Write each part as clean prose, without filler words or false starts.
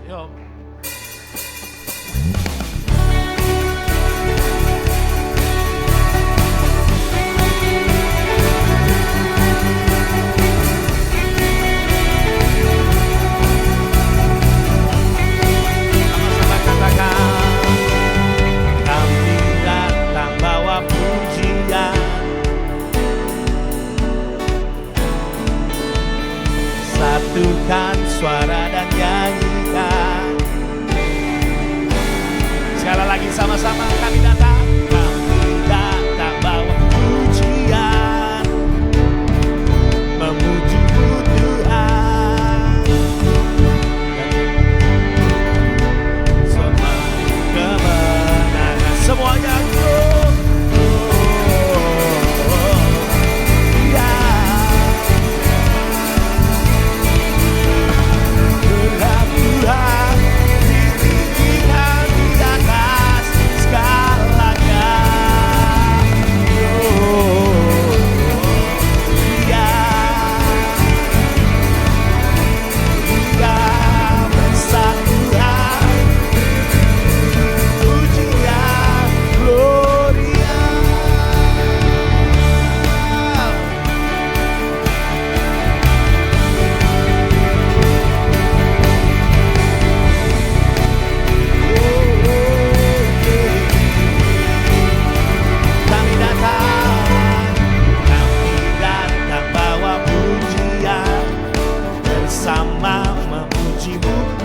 Yuk. Satukan suara dan nyanyikan. Sekali lagi sama-sama kami datang bawa pujian, memuji-Mu Tuhan. Semua kemenangan semuanya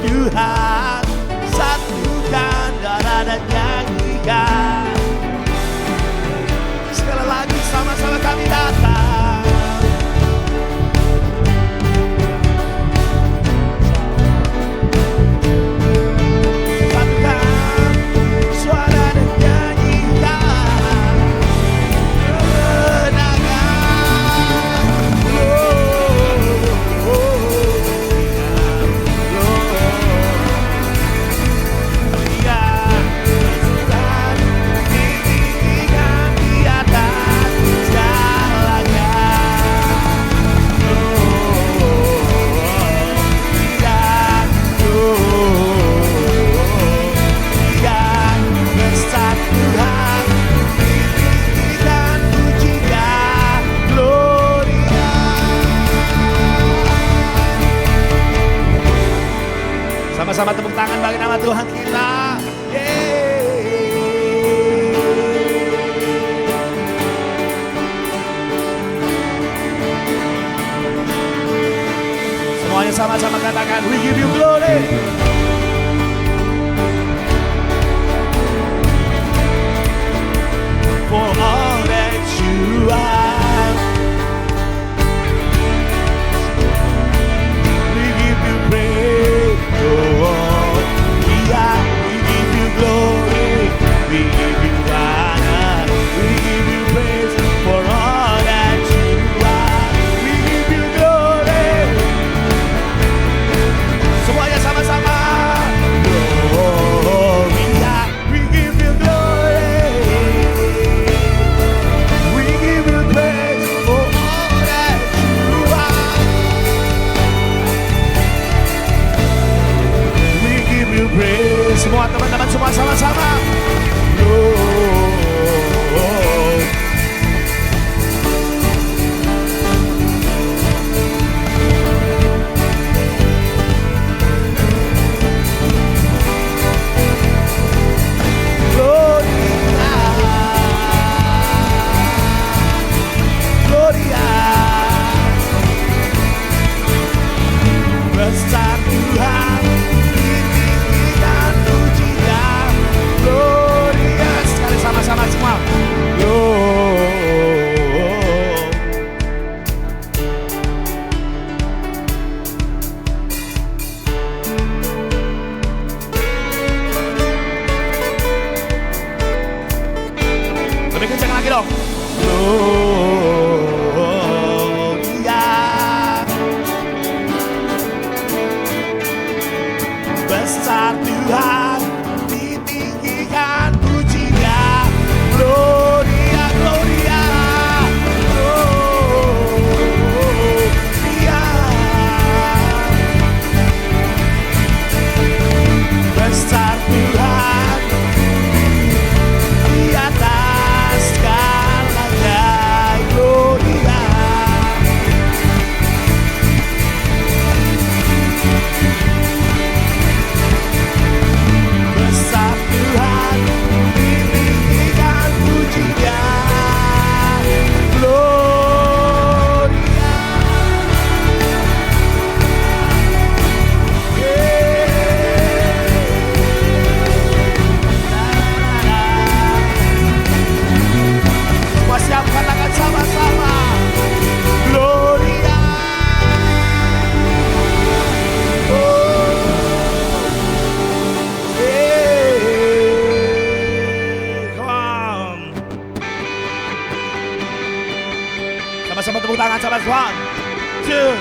Tuhan, satukan darah dan nyanyikan. Sekali lagi sama-sama kami datang. Satukan suara dan nyanyikan. Sama-sama tepuk tangan bagi nama Tuhan kita. Semuanya sama-sama katakan, we give you glory. For all that you are, we give you praise. Oh, yeah, we give you glory, we give you honor, we give you praise for all that you are. We give you glory. Semuanya sama-sama. Oh, yeah, we give you glory, we give you praise for all that you are. We give you praise. Semua teman-teman semua sama-sama. Gloria, besar Tuhan, ditinggikan pujian. Gloria, sekali sama-sama semua. Lebih kencang lagi dong. Gloria, besar Tuhan, ditinggikan pujian. Gloria, Gloria, Gloria. besar Tuhan di atas segalanya. Gloria. Besar Tuhan, tinggikan pujinya. Gloria. Semua siap, katakan sama-sama. Gloria. Come. Sama-sama tepuk tangan, sama 1, 2,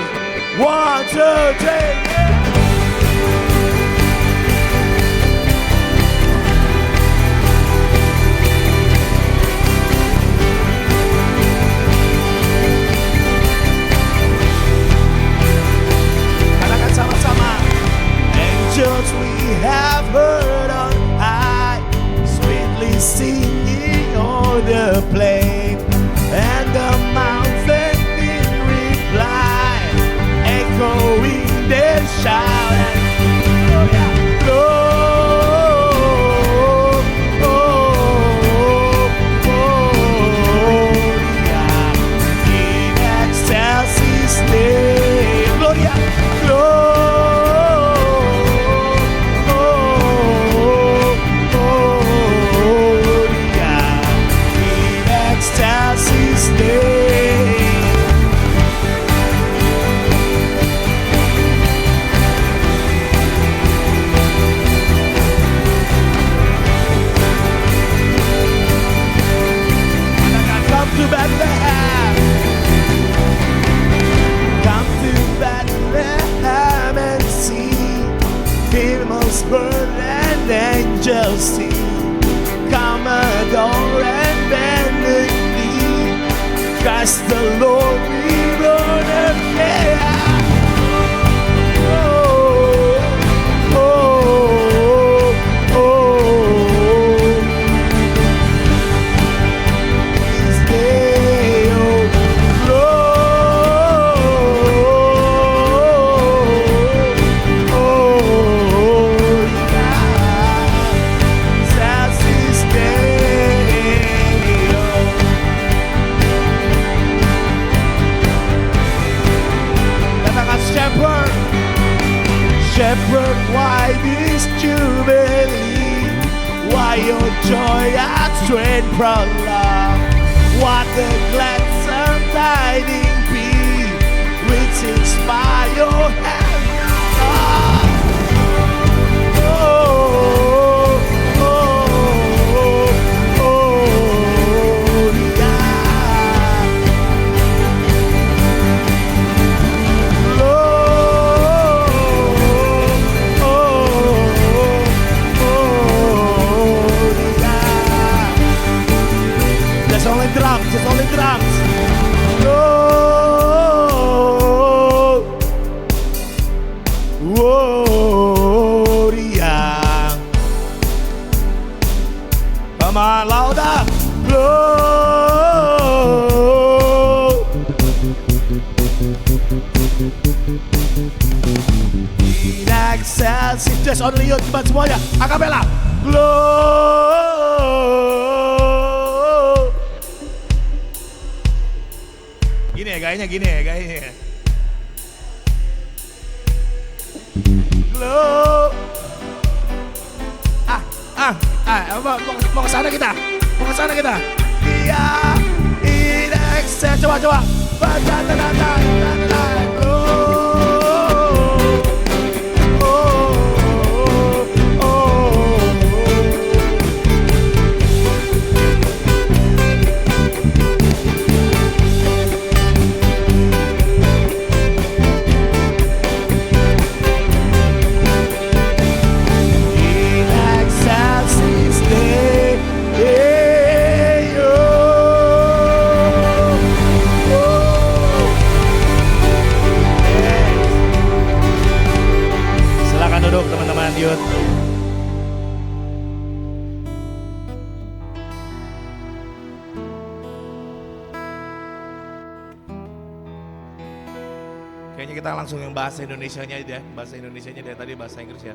3. Katakan sama-sama. Angels we have heard on high, sweetly singing o'er the plain, and the mountain in reply, echoing their shout. Gloria in excelsis Deo. Gloria, Gloria in excelsis Deo. Come to Bethlehem. Come to Bethlehem and see Himsel's birth and angels sing. Come adore and bend the knee. Christ the Lord we born again. Oh, oh, oh, oh. His day, oh, gloria, says his day, oh. Katakan shepherd, shepherd, why this jubilee? Why your joy and strength prolong? What the gladsome tidings be, which inspire your hand. Oh, oh, oh, yeah. There's only drums, there's only drums. Gloria. Come on, louder. In excelsis, just only you, teman semuanya. Akapela. Gini ya gayanya, gini ya gayanya. Mau ke sana kita. Mau ke sana kita. Iya, in excel. Coba. Silakan duduk teman-teman, yuk. kita langsung yang bahasa Indonesianya aja, bahasa Indonesianya dari tadi bahasa Inggris ya.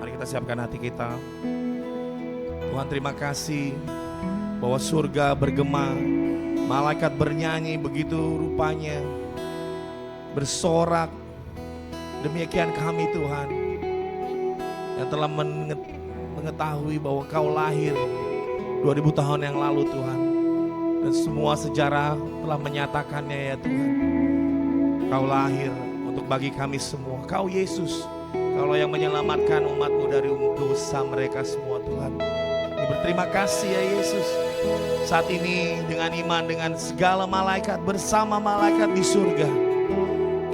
Mari kita siapkan hati kita. Tuhan, terima kasih bahwa surga bergema, malaikat bernyanyi begitu rupanya, bersorak. Demikian kami Tuhan, yang telah mengetahui bahwa Kau lahir 2000 tahun yang lalu Tuhan. Dan semua sejarah telah menyatakannya ya Tuhan. Kau lahir untuk bagi kami semua. Kau Yesus, Kaulah yang menyelamatkan umat-Mu dari dosa mereka semua Tuhan. Kami berterima kasih ya Yesus. Saat ini dengan iman, dengan segala malaikat, bersama malaikat di surga,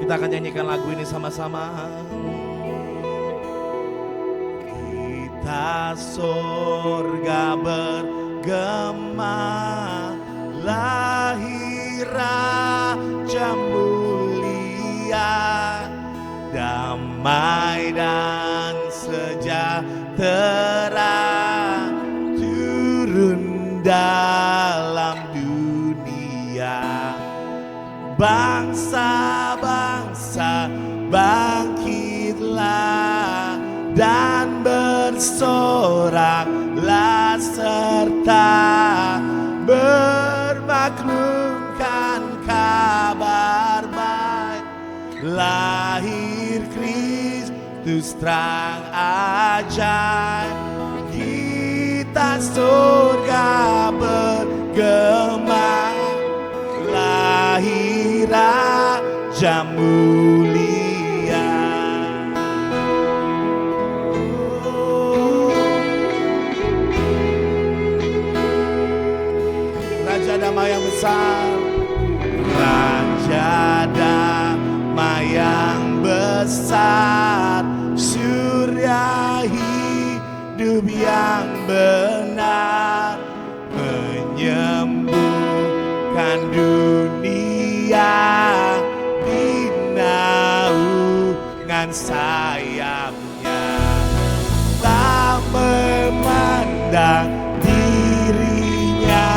kita akan nyanyikan lagu ini sama-sama. Kita surga bergema, lahir Raja mulia, damai dan sejahtera turun dalam dunia. Bangsa-bangsa bangkitlah dan bersoraklah serta bermaklumkan kabar baik. Lahir Kristus terang ajaib, kita surga bergema, lahir Raja mulia. Raja damai yang besar, Raja damai yang besar, surya hidup yang benar, menyembuhkan dunia di naungan sayapnya. Tak memandang dirinya,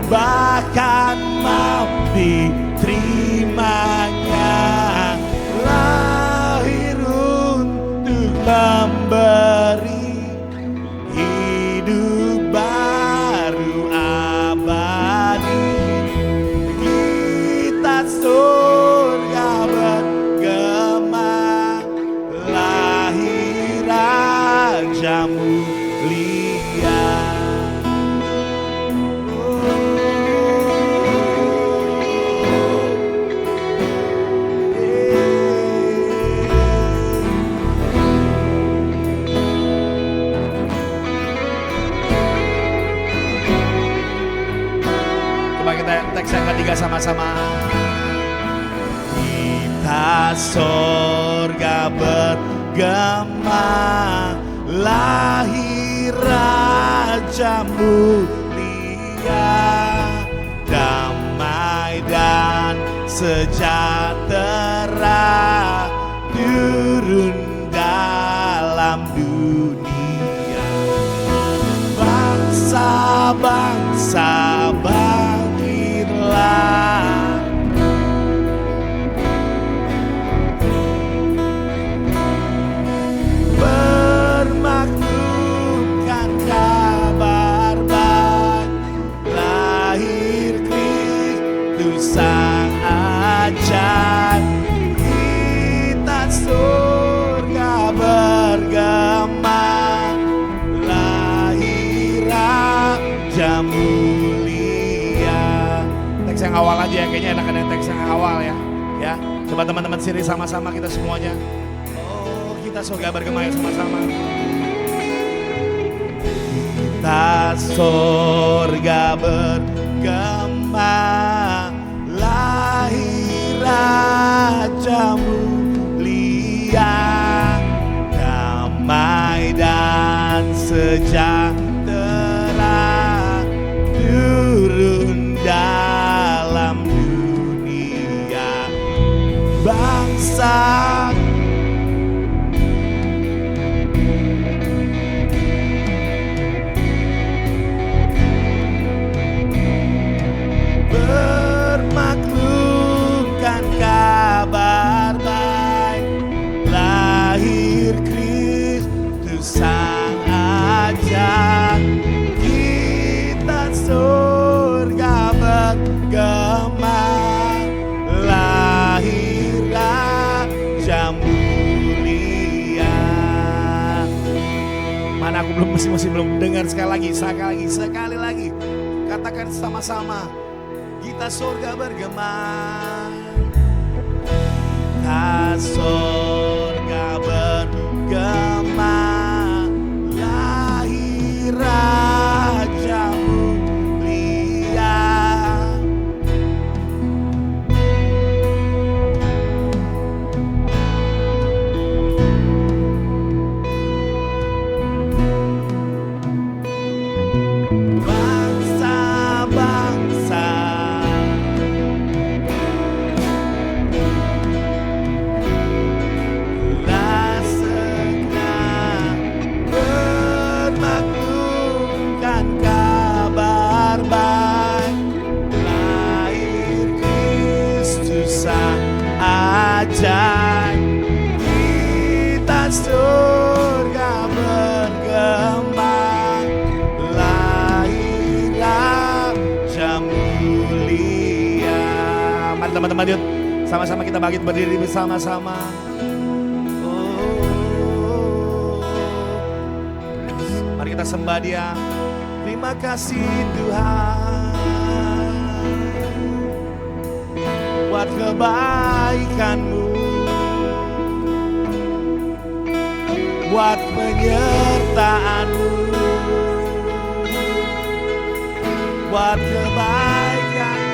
bahkan mau diterimanya, lahir untuk memberi hidup baru abadi. Kita surga bergema, lahir Raja mulia. Teks yang ketiga sama-sama. Kita surga bergema, lahir Raja mulia, damai dan sejahtera turun dalam dunia. Bangsa-bangsa bangkitlah, bermaklumkan kabar baik. Lahir Kristus sang ajaib, kita surga bergema, lahir Raja mulia. Teks yang awal aja ya, kayaknya enakan yang teks yang awal ya. Ya, coba teman-teman sini sama-sama kita semuanya. Oh, kita surga bergema ya sama-sama. Kita surga bergema, lahir Raja mulia, damai dan sejahtera turun dalam dunia. Bangsa bergema, lahir Raja mulia. Mana aku masih belum dengar sekali lagi. Katakan sama-sama. Kita surga bergema. Kita surga bergema, lahir Raja mulia. Bangsa-bangsa bermakmurkan kabar baik, lahir Kristus sang ajaib. Kita surga bergema, lahir Raja mulia. Mari teman-teman, yuk sama-sama kita bangkit berdiri bersama-sama. Mari kita sembah Dia. Terima kasih Tuhan buat kebaikan-Mu, buat penyertaan-Mu, buat kebaikan-Mu.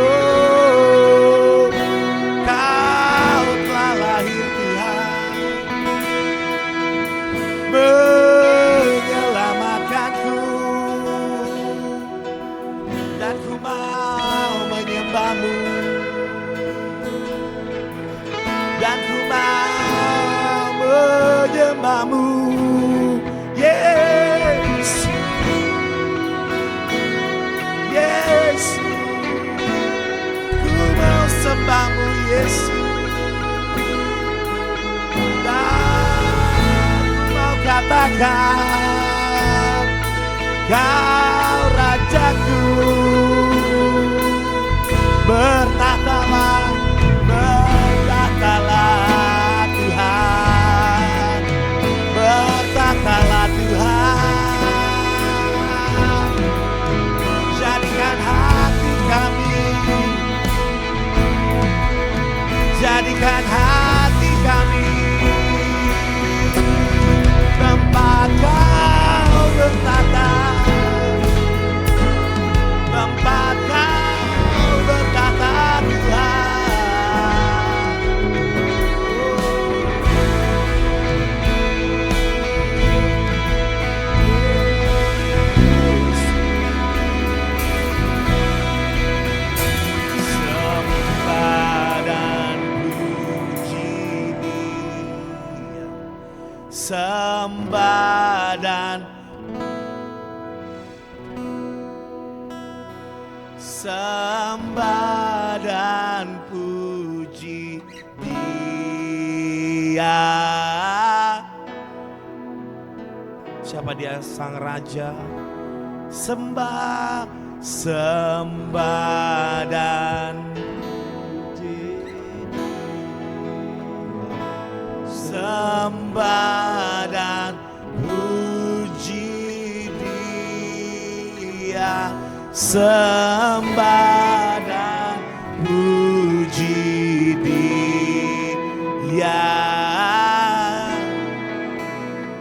Oh, Kau telah lahir Tuhan, menyelamatkanku, dan ku mau menyembah-Mu, dan ku mau menyembah-Mu, Yesus, Yesus, ku mau sembah-Mu, Yesus. Katakan Kau Rajaku, bertahtalah Tuhan, bertahtalah Tuhan. Jadikan hati kami, jadikan hati kami tempat Kau bertata, tempat Kau bertata Tuhan. Sembah dan puji Dia, sembah dan puji Dia. Siapa Dia? Sang Raja. Sembah dan puji Dia, sembah dan puji Dia, sembah dan puji Dia.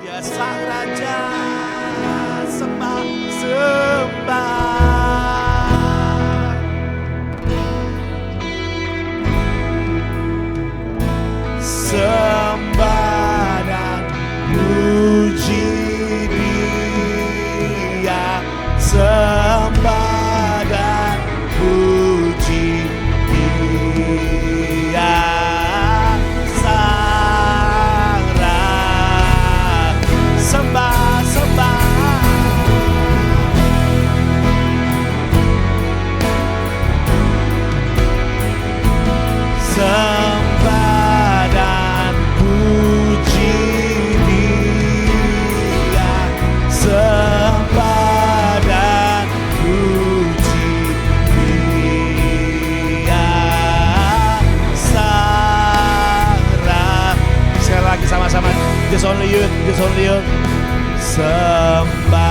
Dia Sang Raja. Sembah, sembah dan puji Dia, sembah dan puji Dia. only you. Sembah.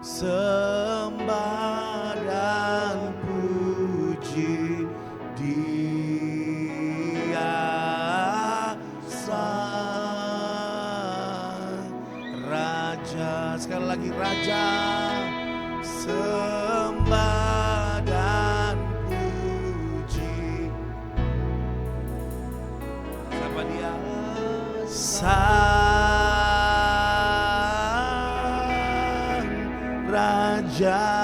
Sembah dan puji Dia, Sang Raja. Sekali lagi, Raja. Sembah dan puji. Siapa Dia? Sang Raja.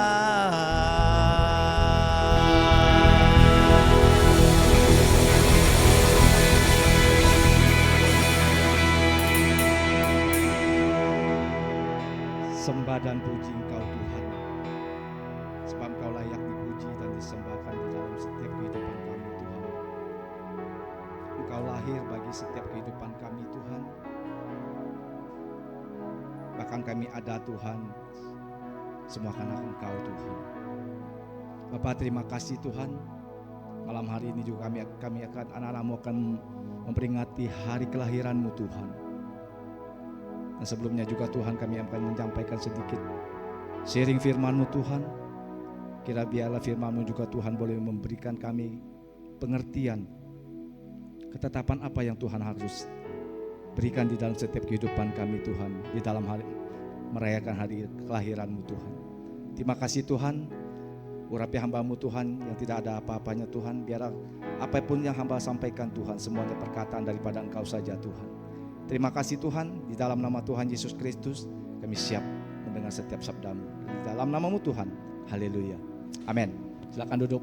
Sembah dan puji Engkau Tuhan, sebab Engkau layak dipuji dan disembahkan di dalam setiap kehidupan kami Tuhan. Engkau lahir bagi setiap kehidupan kami Tuhan. Bahkan kami ada Tuhan, semua karena Engkau Tuhan. Bapa, terima kasih Tuhan. Malam hari ini juga kami akan, anak-anakmu akan memperingati hari kelahiran-Mu Tuhan. Dan sebelumnya juga Tuhan, kami akan menyampaikan sedikit sharing firman-Mu Tuhan. Kira biarlah firman-Mu juga Tuhan boleh memberikan kami pengertian, ketetapan apa yang Tuhan harus berikan di dalam setiap kehidupan kami Tuhan, di dalam hari merayakan hari kelahiran-Mu Tuhan. Terima kasih Tuhan, urapi hamba-Mu Tuhan yang tidak ada apa-apanya Tuhan. Biar apapun yang hamba sampaikan Tuhan, semuanya perkataan daripada Engkau saja Tuhan. Terima kasih Tuhan, di dalam nama Tuhan Yesus Kristus kami siap mendengar setiap sabda-Mu. Di dalam nama-Mu Tuhan, haleluya, amin. Silakan duduk.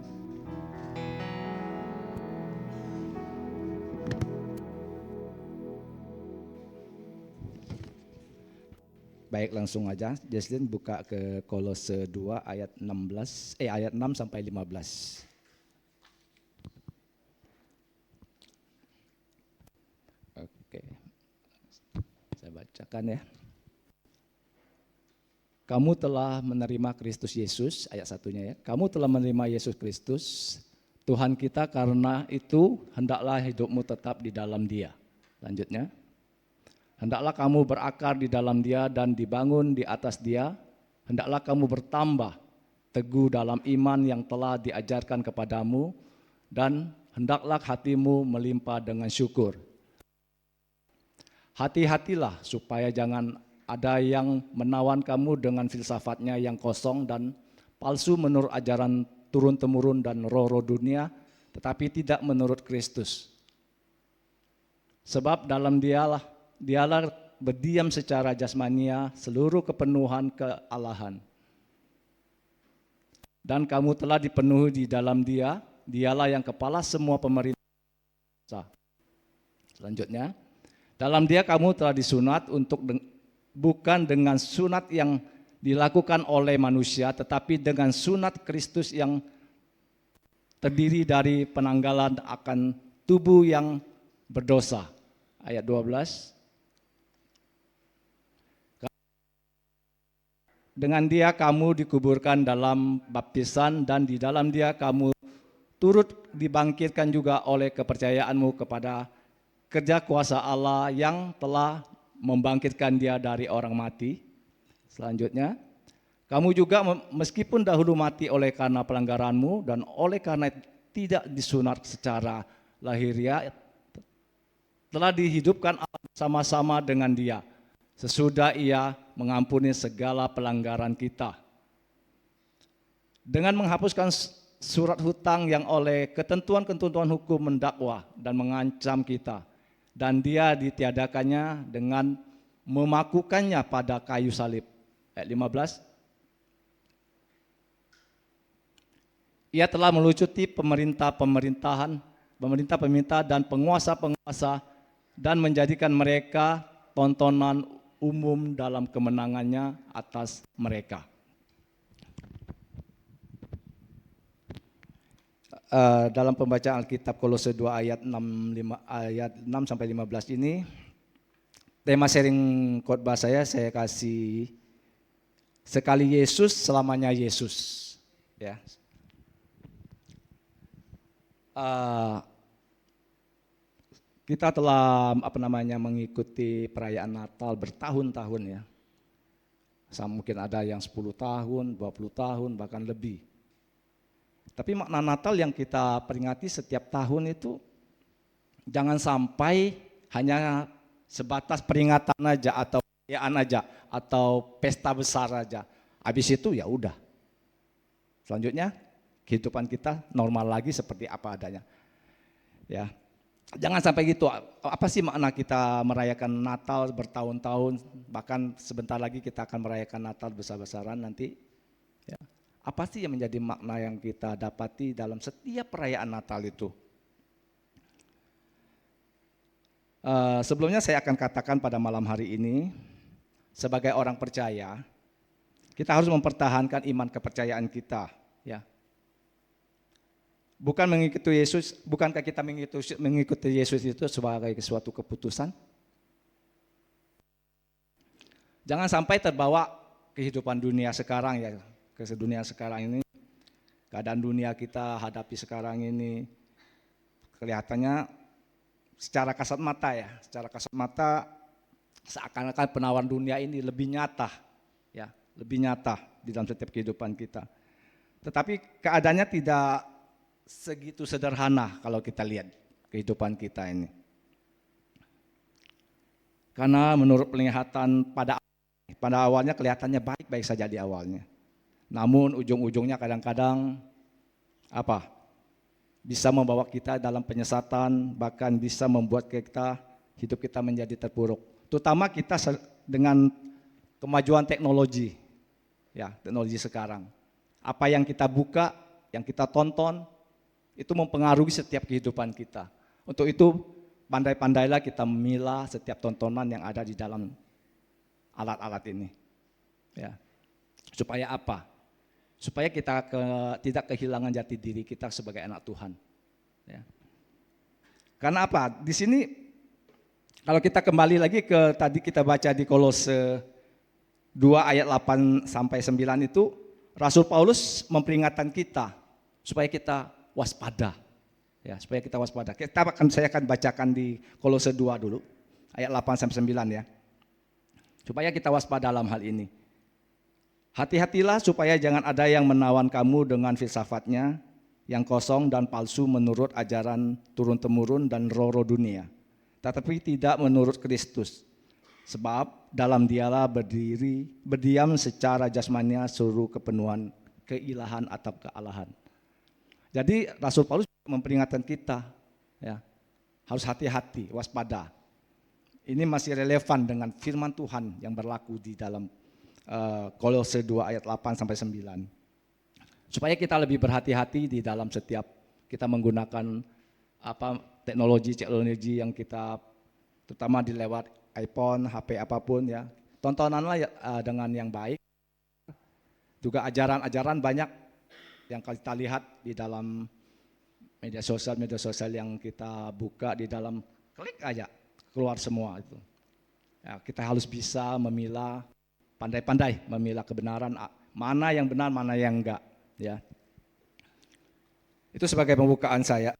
Baik, langsung aja. Jesslyn buka ke Kolose 2 ayat 6 sampai 15. Oke. Saya bacakan ya. Kamu telah menerima Kristus Yesus, ayat 1-nya ya. Kamu telah menerima Yesus Kristus, Tuhan kita, karena itu hendaklah hidupmu tetap di dalam Dia. Lanjutnya. Hendaklah kamu berakar di dalam Dia dan dibangun di atas Dia. Hendaklah kamu bertambah teguh dalam iman yang telah diajarkan kepadamu, dan hendaklah hatimu melimpah dengan syukur. Hati-hatilah supaya jangan ada yang menawan kamu dengan filsafatnya yang kosong dan palsu menurut ajaran turun-temurun dan roh-roh dunia, tetapi tidak menurut Kristus. Sebab dalam Dialah berdiam secara jasmania seluruh kepenuhan kealahan. Dan kamu telah dipenuhi di dalam Dia, Dialah yang kepala semua pemerintah. Selanjutnya, dalam Dia kamu telah disunat bukan dengan sunat yang dilakukan oleh manusia, tetapi dengan sunat Kristus yang terdiri dari penanggalan akan tubuh yang berdosa. Ayat 12. Dengan Dia kamu dikuburkan dalam baptisan, dan di dalam Dia kamu turut dibangkitkan juga oleh kepercayaanmu kepada kerja kuasa Allah yang telah membangkitkan Dia dari orang mati. Selanjutnya, kamu juga meskipun dahulu mati oleh karena pelanggaranmu dan oleh karena tidak disunat secara lahiriah, telah dihidupkan sama-sama dengan Dia sesudah Ia mengampuni segala pelanggaran kita, dengan menghapuskan surat hutang yang oleh ketentuan-ketentuan hukum mendakwa dan mengancam kita, dan Dia ditiadakannya dengan memakukannya pada kayu salib. Ayat 15. Ia telah melucuti pemerintah dan penguasa-penguasa dan menjadikan mereka tontonan umum dalam kemenangannya atas mereka. Dalam pembacaan Alkitab Kolose 2 ayat 6 sampai 15 ini, tema sharing khotbah saya kasih sekali Yesus selamanya Yesus. Ya. Kita telah mengikuti perayaan Natal bertahun-tahun ya. Mungkin ada yang 10 tahun, 20 tahun, bahkan lebih. Tapi makna Natal yang kita peringati setiap tahun itu jangan sampai hanya sebatas peringatan aja atau perayaan aja atau pesta besar aja. Habis itu ya udah. Selanjutnya kehidupan kita normal lagi seperti apa adanya. Ya. Jangan sampai gitu. Apa sih makna kita merayakan Natal bertahun-tahun, bahkan sebentar lagi kita akan merayakan Natal besar-besaran nanti. Ya. Apa sih yang menjadi makna yang kita dapati dalam setiap perayaan Natal itu? Sebelumnya saya akan katakan pada malam hari ini, sebagai orang percaya, kita harus mempertahankan iman kepercayaan kita. Ya. Bukan mengikuti Yesus, bukankah kita mengikuti Yesus itu sebagai suatu keputusan? Jangan sampai terbawa kehidupan dunia sekarang ya, ke dunia sekarang ini, keadaan dunia kita hadapi sekarang ini, kelihatannya secara kasat mata seakan-akan penawaran dunia ini lebih nyata, ya, lebih nyata di dalam setiap kehidupan kita. Tetapi keadaannya tidak segitu sederhana kalau kita lihat kehidupan kita ini. Karena menurut penglihatan pada awalnya kelihatannya baik-baik saja di awalnya. Namun ujung-ujungnya kadang-kadang bisa membawa kita dalam penyesatan, bahkan bisa membuat hidup kita menjadi terpuruk. Terutama kita dengan kemajuan teknologi, ya, teknologi sekarang. Apa yang kita buka, yang kita tonton, itu mempengaruhi setiap kehidupan kita. Untuk itu, pandai-pandailah kita memilah setiap tontonan yang ada di dalam alat-alat ini. Ya. Supaya apa? Supaya kita tidak kehilangan jati diri kita sebagai anak Tuhan. Ya. Karena apa? Di sini kalau kita kembali lagi ke tadi kita baca di Kolose 2 ayat 8 sampai 9 itu, Rasul Paulus memperingatkan kita supaya kita waspada. Ya, supaya kita waspada. Saya akan bacakan di Kolose 2 dulu, ayat 8 sampai 9 ya. Supaya kita waspada dalam hal ini. Hati-hatilah supaya jangan ada yang menawan kamu dengan filsafatnya yang kosong dan palsu menurut ajaran turun-temurun dan roh-roh dunia, tetapi tidak menurut Kristus. Sebab dalam dialah berdiam secara jasmania seluruh kepenuhan keilahan atau kealahan. Jadi Rasul Paulus memperingatkan kita, ya, harus hati-hati, waspada. Ini masih relevan dengan firman Tuhan yang berlaku di dalam Kolose 2 ayat 8 sampai 9. Supaya kita lebih berhati-hati di dalam setiap kita menggunakan teknologi yang kita, terutama di lewat iPhone, HP apapun ya. Tontonanlah dengan yang baik. Juga ajaran-ajaran banyak yang kita lihat di dalam media sosial yang kita buka, di dalam klik aja keluar semua itu. Ya, kita harus bisa memilah, pandai-pandai memilah kebenaran, mana yang benar, mana yang enggak, ya. Itu sebagai pembukaan saya.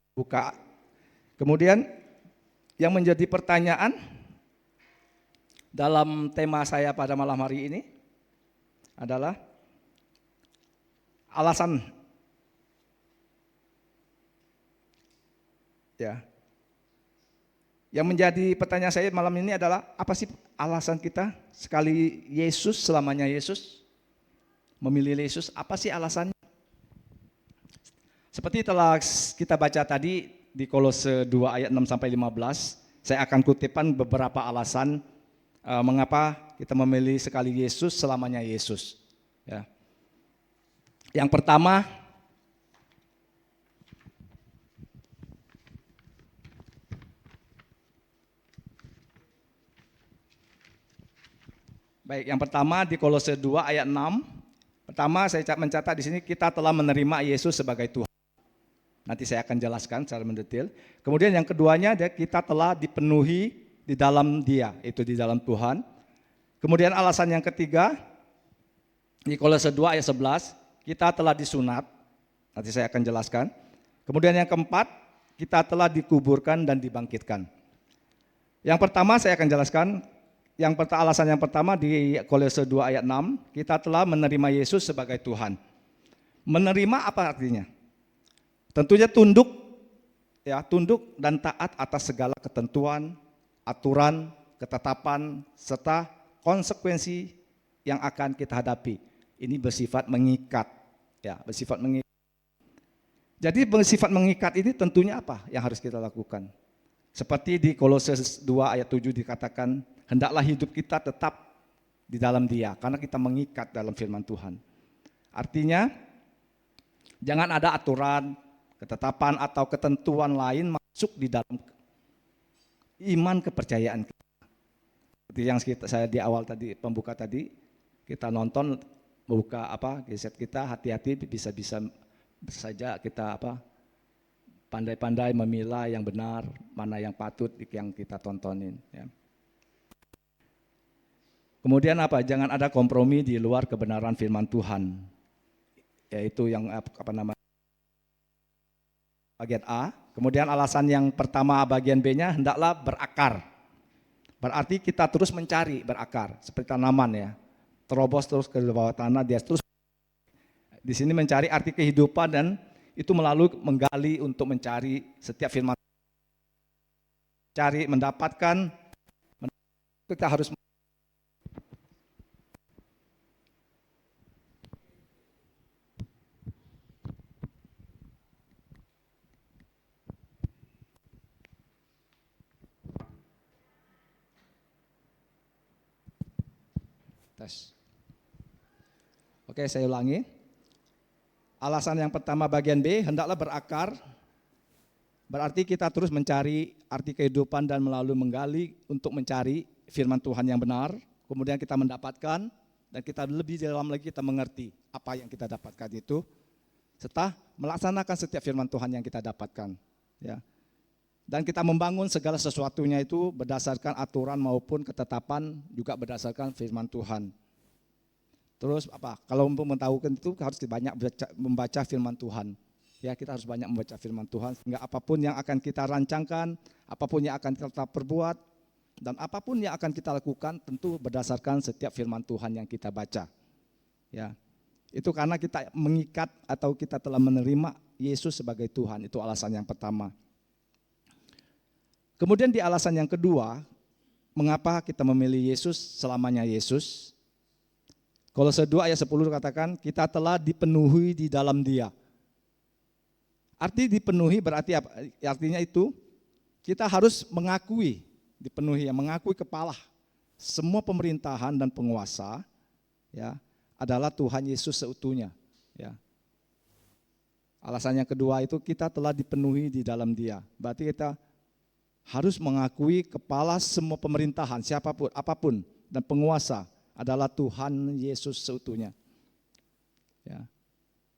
Kemudian yang menjadi pertanyaan dalam tema saya pada malam hari ini adalah alasan, ya. Yang menjadi pertanyaan saya malam ini adalah apa sih alasan kita sekali Yesus selamanya Yesus, memilih Yesus, apa sih alasannya? Seperti telah kita baca tadi di Kolose 2 ayat 6 sampai 15, saya akan kutipkan beberapa alasan mengapa kita memilih sekali Yesus selamanya Yesus. Ya. Yang pertama, Baik, yang pertama di Kolose 2 ayat 6. Pertama saya mencatat di sini kita telah menerima Yesus sebagai Tuhan. Nanti saya akan jelaskan secara mendetail. Kemudian yang keduanya kita telah dipenuhi di dalam Dia, itu di dalam Tuhan. Kemudian alasan yang ketiga di Kolose 2 ayat 11, kita telah disunat. Nanti saya akan jelaskan. Kemudian yang keempat, kita telah dikuburkan dan dibangkitkan. Yang pertama saya akan jelaskan. Alasan yang pertama di Kolose 2 ayat 6, kita telah menerima Yesus sebagai Tuhan. Menerima apa artinya? Tentunya tunduk dan taat atas segala ketentuan, aturan, ketetapan, serta konsekuensi yang akan kita hadapi. Ini bersifat mengikat, bersifat mengikat. Jadi bersifat mengikat ini tentunya apa yang harus kita lakukan? Seperti di Kolose 2 ayat 7 dikatakan, hendaklah hidup kita tetap di dalam Dia, karena kita mengikat dalam firman Tuhan. Artinya, jangan ada aturan, ketetapan atau ketentuan lain masuk di dalam iman kepercayaan kita. Seperti yang saya di awal tadi, pembuka tadi, kita nonton, membuka gadget kita, hati-hati bisa saja kita pandai-pandai memilah yang benar, mana yang patut yang kita tontonin. Ya. Kemudian jangan ada kompromi di luar kebenaran firman Tuhan. Yaitu yang bagian A. Kemudian alasan yang pertama bagian B-nya, hendaklah berakar. Berarti kita terus mencari berakar, seperti tanaman ya. Terobos terus ke bawah tanah, dia terus di sini mencari arti kehidupan, dan itu melalui menggali untuk mencari setiap firman, cari, mendapatkan, kita harus tes. Oke, saya ulangi. Alasan yang pertama bagian B, hendaklah berakar. Berarti kita terus mencari arti kehidupan dan melalui menggali untuk mencari firman Tuhan yang benar. Kemudian kita mendapatkan, dan kita lebih dalam lagi kita mengerti apa yang kita dapatkan itu, serta melaksanakan setiap firman Tuhan yang kita dapatkan. Ya. Dan kita membangun segala sesuatunya itu berdasarkan aturan maupun ketetapan, juga berdasarkan firman Tuhan. Terus kalau untuk mengetahukan itu harus banyak membaca firman Tuhan. Ya, kita harus banyak membaca firman Tuhan sehingga apapun yang akan kita rancangkan, apapun yang akan kita perbuat, dan apapun yang akan kita lakukan tentu berdasarkan setiap firman Tuhan yang kita baca. Ya. Itu karena kita mengikat atau kita telah menerima Yesus sebagai Tuhan, itu alasan yang pertama. Kemudian di alasan yang kedua, mengapa kita memilih Yesus selamanya Yesus? Kolose 2 ayat 10 katakan, kita telah dipenuhi di dalam Dia. Arti dipenuhi berarti apa? Artinya itu, kita harus mengakui, dipenuhi, mengakui kepala. Semua pemerintahan dan penguasa ya, adalah Tuhan Yesus seutuhnya. Ya. Alasan yang kedua itu, kita telah dipenuhi di dalam Dia. Berarti kita harus mengakui kepala semua pemerintahan, siapapun, apapun, dan penguasa adalah Tuhan Yesus seutuhnya. Ya.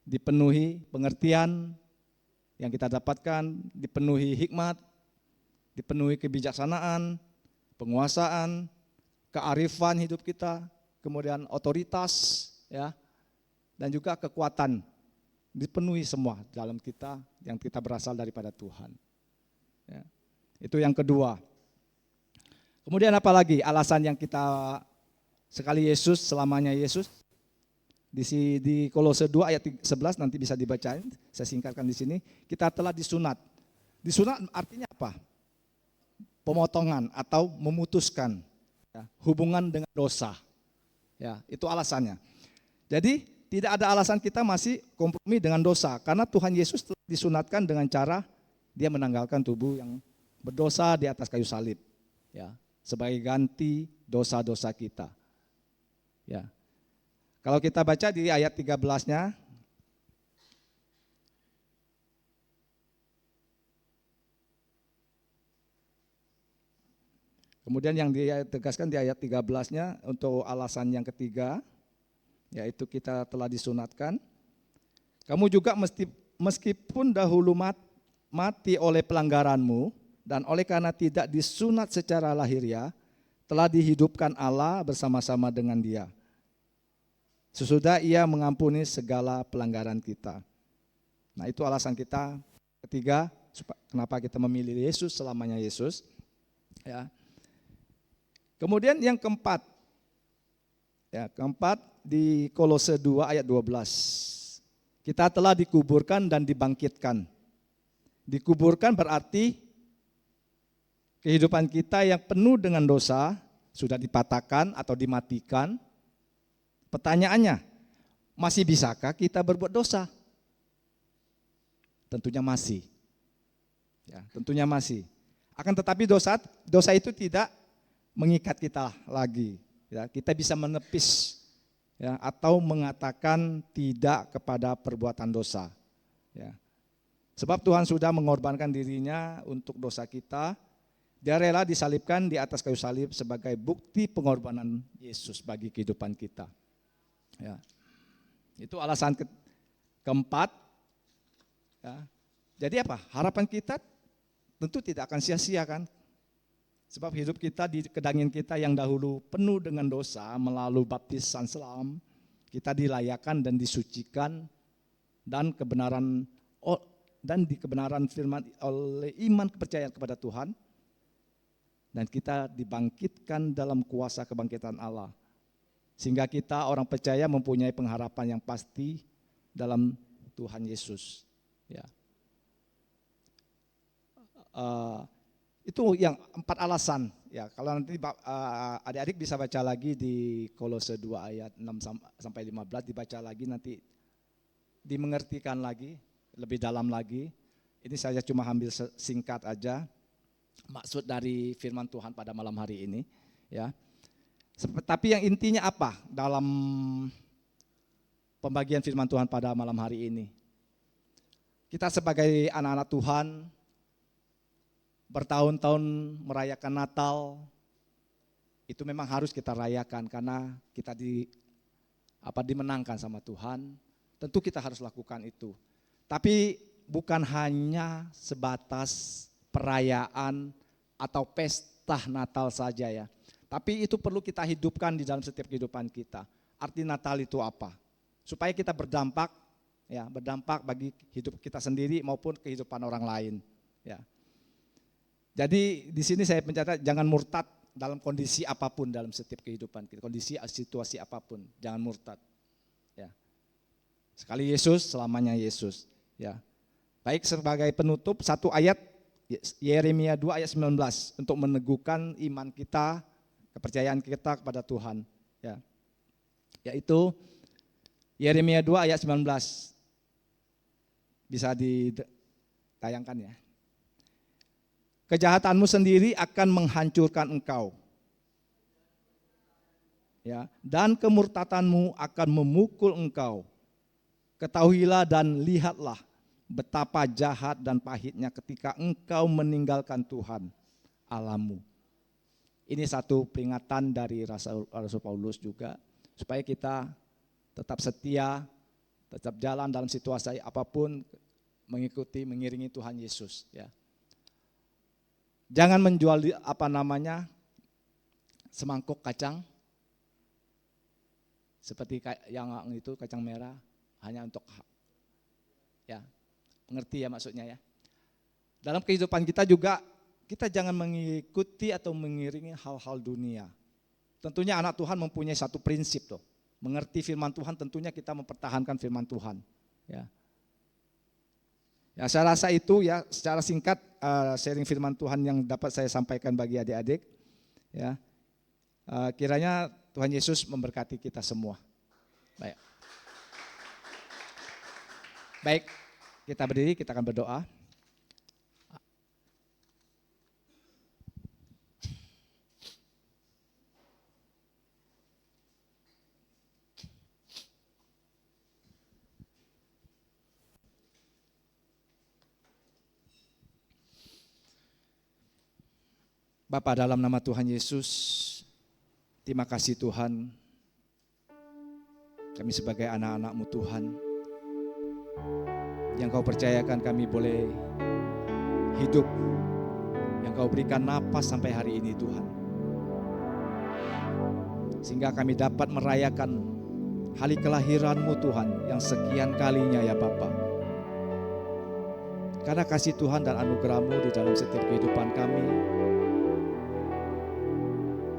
Dipenuhi pengertian yang kita dapatkan, dipenuhi hikmat, dipenuhi kebijaksanaan, penguasaan, kearifan hidup kita, kemudian otoritas, ya, dan juga kekuatan. Dipenuhi semua dalam kita yang kita berasal daripada Tuhan. Ya. Itu yang kedua. Kemudian apa lagi alasan yang kita sekali Yesus, selamanya Yesus? Di Kolose 2 ayat 11 nanti bisa dibacain, saya singkatkan di sini. Kita telah disunat. Disunat artinya apa? Pemotongan atau memutuskan ya, hubungan dengan dosa. Ya, itu alasannya. Jadi tidak ada alasan kita masih kompromi dengan dosa, karena Tuhan Yesus telah disunatkan dengan cara Dia menanggalkan tubuh yang berdosa di atas kayu salib, ya, sebagai ganti dosa-dosa kita. Ya. Kalau kita baca di ayat 13-nya, Kemudian yang dia tegaskan di ayat 13-nya untuk alasan yang ketiga, yaitu kita telah disunatkan. Kamu juga meskipun dahulu mati oleh pelanggaranmu dan oleh karena tidak disunat secara lahiriah, telah dihidupkan Allah bersama-sama dengan Dia. Sesudah Ia mengampuni segala pelanggaran kita. Nah, itu alasan kita ketiga kenapa kita memilih Yesus selamanya Yesus. Ya. Kemudian yang keempat. Ya, keempat di Kolose 2 ayat 12. Kita telah dikuburkan dan dibangkitkan. Dikuburkan berarti kehidupan kita yang penuh dengan dosa sudah dipatahkan atau dimatikan. Pertanyaannya, masih bisakah kita berbuat dosa? Tentunya masih. Ya, tentunya masih. Akan tetapi dosa itu tidak mengikat kita lagi. Ya, kita bisa menepis ya, atau mengatakan tidak kepada perbuatan dosa. Ya. Sebab Tuhan sudah mengorbankan dirinya untuk dosa kita. Dia rela disalibkan di atas kayu salib sebagai bukti pengorbanan Yesus bagi kehidupan kita. Ya. Itu alasan keempat. Ya. Jadi apa? Harapan kita tentu tidak akan sia-sia kan? Sebab hidup kita di kedangin kita yang dahulu penuh dengan dosa melalui baptisan selam, kita dilayakan dan disucikan dan di kebenaran firman oleh iman kepercayaan kepada Tuhan, dan kita dibangkitkan dalam kuasa kebangkitan Allah. Sehingga kita orang percaya mempunyai pengharapan yang pasti dalam Tuhan Yesus. Ya. Itu yang 4 alasan. Ya, kalau nanti adik-adik bisa baca lagi di Kolose 2 ayat 6 sampai 15, dibaca lagi nanti dimengertikan lagi, lebih dalam lagi. Ini saya cuma ambil singkat aja maksud dari firman Tuhan pada malam hari ini, ya. Tapi yang intinya apa dalam pembagian firman Tuhan pada malam hari ini? Kita sebagai anak-anak Tuhan bertahun-tahun merayakan Natal, itu memang harus kita rayakan karena kita dimenangkan sama Tuhan. Tentu kita harus lakukan itu. Tapi bukan hanya sebatas perayaan atau pesta Natal saja ya. Tapi itu perlu kita hidupkan di dalam setiap kehidupan kita. Arti Natal itu apa? Supaya kita berdampak bagi hidup kita sendiri maupun kehidupan orang lain. Ya. Jadi di sini saya mencatat jangan murtad dalam kondisi apapun dalam setiap kehidupan kita, kondisi situasi apapun, jangan murtad. Ya. Sekali Yesus, selamanya Yesus. Ya. Baik, sebagai penutup satu ayat Yeremia 2 ayat 19 untuk meneguhkan iman kita, kepercayaan kita kepada Tuhan. Ya. Yaitu Yeremia 2 ayat 19. Bisa ditayangkan ya. Kejahatanmu sendiri akan menghancurkan engkau. Ya, dan kemurtadanmu akan memukul engkau. Ketahuilah dan lihatlah betapa jahat dan pahitnya ketika engkau meninggalkan Tuhan Allahmu. Ini satu peringatan dari Rasul Paulus juga, supaya kita tetap setia, tetap jalan dalam situasi apapun, mengiringi Tuhan Yesus. Ya. Jangan menjual semangkuk kacang, seperti yang itu kacang merah, hanya untuk mengerti ya maksudnya ya. Dalam kehidupan kita juga, kita jangan mengikuti atau mengiringi hal-hal dunia. Tentunya anak Tuhan mempunyai satu prinsip tuh. Mengerti firman Tuhan, tentunya kita mempertahankan firman Tuhan. Ya, saya rasa itu ya secara singkat sharing firman Tuhan yang dapat saya sampaikan bagi adik-adik. Ya, kiranya Tuhan Yesus memberkati kita semua. Baik, kita berdiri, kita akan berdoa. Bapa, dalam nama Tuhan Yesus, terima kasih Tuhan. Kami sebagai anak-anak-Mu Tuhan, yang Kau percayakan kami boleh hidup, yang Kau berikan napas sampai hari ini Tuhan. Sehingga kami dapat merayakan hari kelahiran-Mu Tuhan yang sekian kalinya ya Bapa. Karena kasih Tuhan dan anugerah-Mu di dalam setiap kehidupan kami,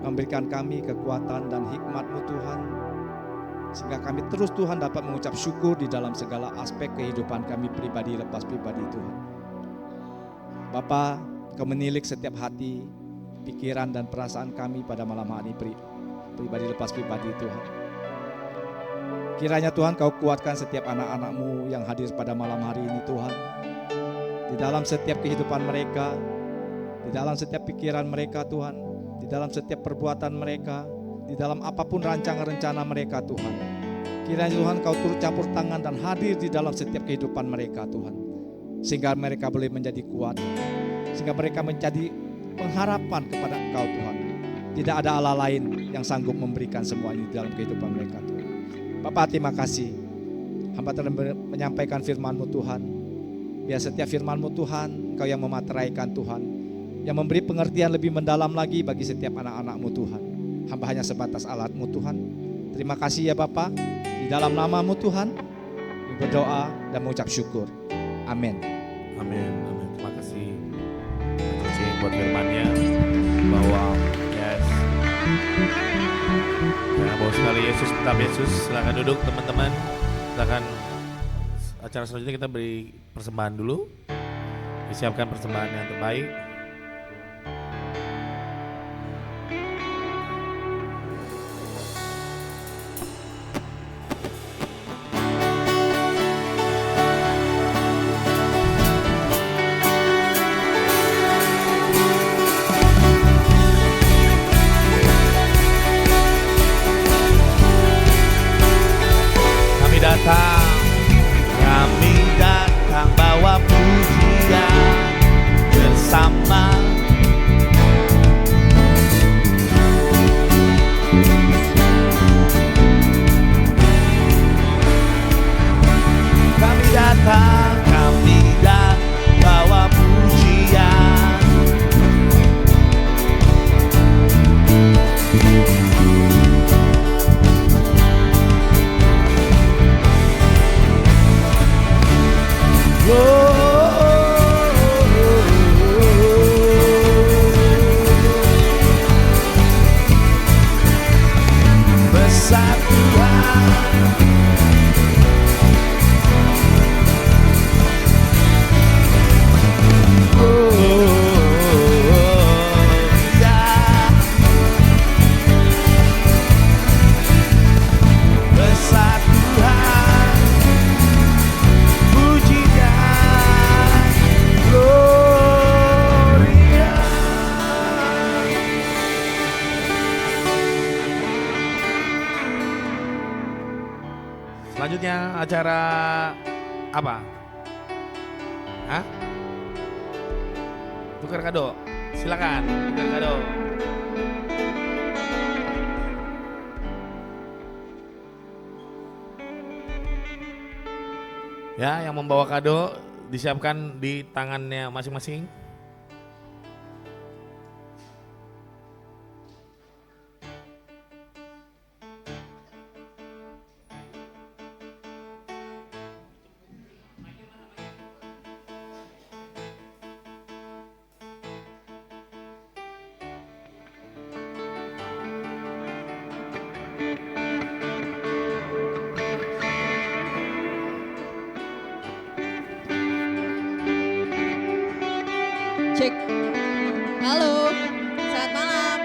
memberikan kami kekuatan dan hikmat-Mu Tuhan, sehingga kami terus Tuhan dapat mengucap syukur di dalam segala aspek kehidupan kami pribadi lepas pribadi Tuhan. Bapa, Kau menilik setiap hati, pikiran dan perasaan kami pada malam hari ini pribadi lepas pribadi Tuhan. Kiranya Tuhan Kau kuatkan setiap anak-anak-Mu yang hadir pada malam hari ini Tuhan, di dalam setiap kehidupan mereka, di dalam setiap pikiran mereka Tuhan, di dalam setiap perbuatan mereka, di dalam apapun rancangan rencana mereka Tuhan. Kiranya Tuhan Kau turut campur tangan dan hadir di dalam setiap kehidupan mereka Tuhan, sehingga mereka boleh menjadi kuat, sehingga mereka menjadi pengharapan kepada Engkau Tuhan. Tidak ada Allah lain yang sanggup memberikan semua ini dalam kehidupan mereka Tuhan. Bapa, terima kasih. Hamba telah menyampaikan firman-Mu Tuhan. Biar setiap firman-Mu Tuhan, Engkau yang memateraikan Tuhan, yang memberi pengertian lebih mendalam lagi bagi setiap anak-anak-Mu Tuhan. Hamba hanya sebatas alat-Mu Tuhan. Terima kasih ya Bapa. Di dalam nama-Mu Tuhan, kami berdoa dan mengucap syukur. Amin. Amin. Amin. Terima kasih Coach buat firman-Nya, bahwa yes. Ya, bahwa sekali Yesus tetap Yesus. Silakan duduk teman-teman. Silakan, acara selanjutnya kita beri persembahan dulu. Disiapkan persembahan yang terbaik. Kami datang bawa pujian bersama. Kami datang bawa pujian. Besar Tuhan, besar Tuhan, pujian, gloria. Selanjutnya acara apa? Hah? Tukar kado. Silakan, tukar kado. Ya, yang membawa kado disiapkan di tangannya masing-masing. Cek. Halo, selamat malam.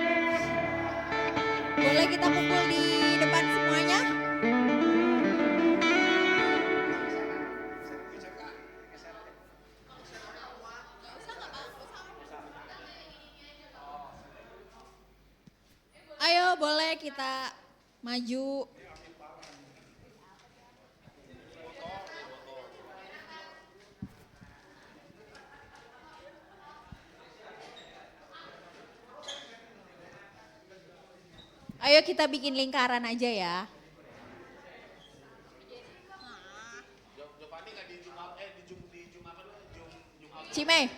Boleh kita kumpul di depan semuanya? Ayo, boleh kita maju. Ayo kita bikin lingkaran aja ya. Cime,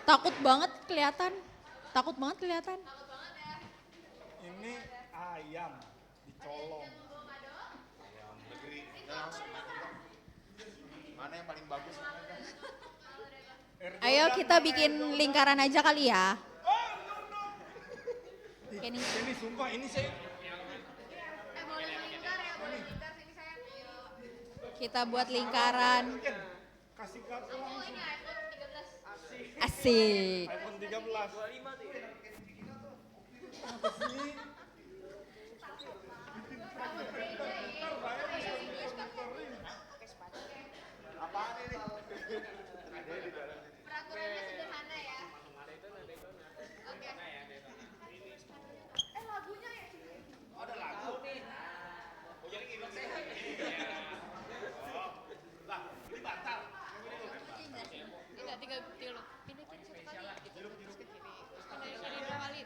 takut banget kelihatan. Takut banget kelihatan. Ini ayam dicolong. Ayam negeri. Mana yang paling bagus? Ayo kita bikin lingkaran aja kali ya. Kenny. Ini sumpah ini saya. Kita buat lingkaran. Kasih kartu langsung. Asik. iPhone 13. Apaan ini? Peraturannya sederhana ya. Oke. Lagunya ya? Ada lagu. Oh jadi gini sih. Lah, ini batal. Tidak, tinggal pindahin satu kali. Terus ke kiri. Pindahin dua kali.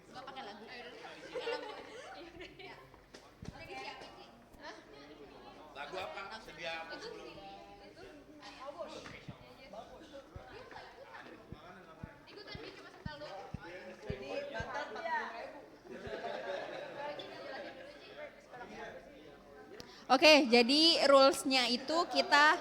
Nggak pakai lagu. Pakai lagu. Iya. Lagi siapin sih. Hah? Lagu apa? Sedia apa sebelum? Ikutan bikin cuma setel dulu. Oke, jadi rulesnya itu kita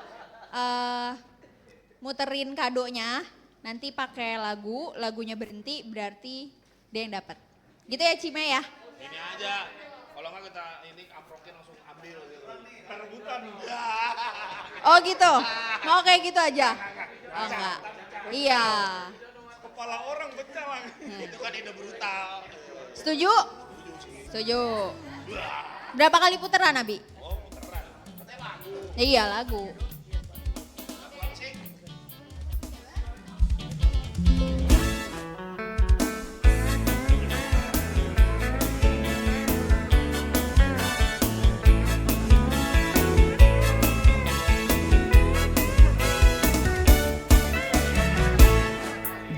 muterin kadonya, nanti pakai lagu, lagunya berhenti berarti dia yang dapat. Gitu ya Cime ya? Ini aja. Kalau nggak kita ini amprokin langsung ambil gitu. Rebutan. Oh gitu, mau kayak gitu aja? Oh enggak, iya. Kepala orang pecah lah. Itu kan ide brutal. Setuju? Setuju. Berapa kali putaran Abi? Oh, puteran. Katanya lagu. Iya lagu. Lagu apa sih?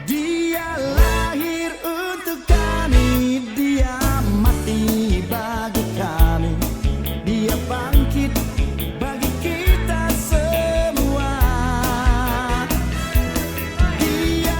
Dia lahir untuk kami, dia mati bagi kami, dia bangkit bagi kita semua. Dia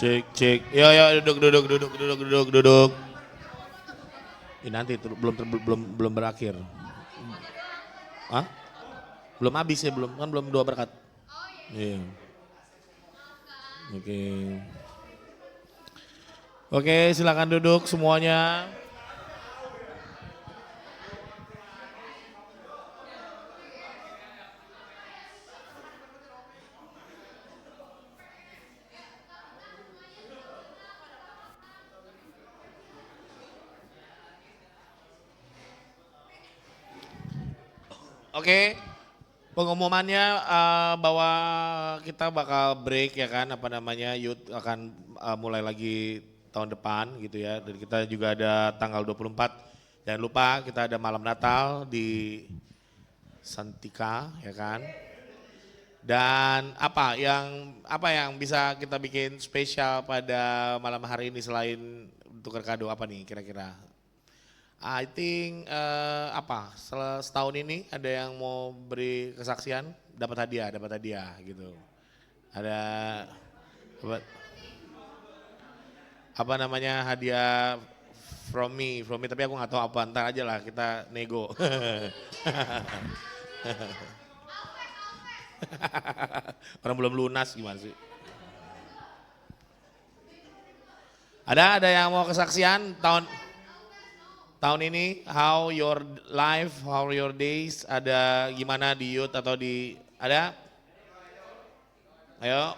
Cek. Yo, duduk. Ini nanti belum berakhir. Hah? Belum habis ya, belum 2 berkat. Iya. Oke, silakan duduk semuanya. Oke, pengumumannya bahwa kita bakal break ya kan, youth akan mulai lagi tahun depan gitu ya. Dan kita juga ada tanggal 24, jangan lupa kita ada malam Natal di Santika ya kan. Dan apa yang bisa kita bikin spesial pada malam hari ini selain tukar kado apa nih kira-kira? I think setahun ini ada yang mau beri kesaksian dapat hadiah gitu. Ada hadiah from me tapi aku nggak tahu apa, ntar aja lah kita nego. Orang belum lunas gimana sih? Ada yang mau kesaksian tahun ini, how your life, how your days, ada gimana di youth atau ada? Ayo,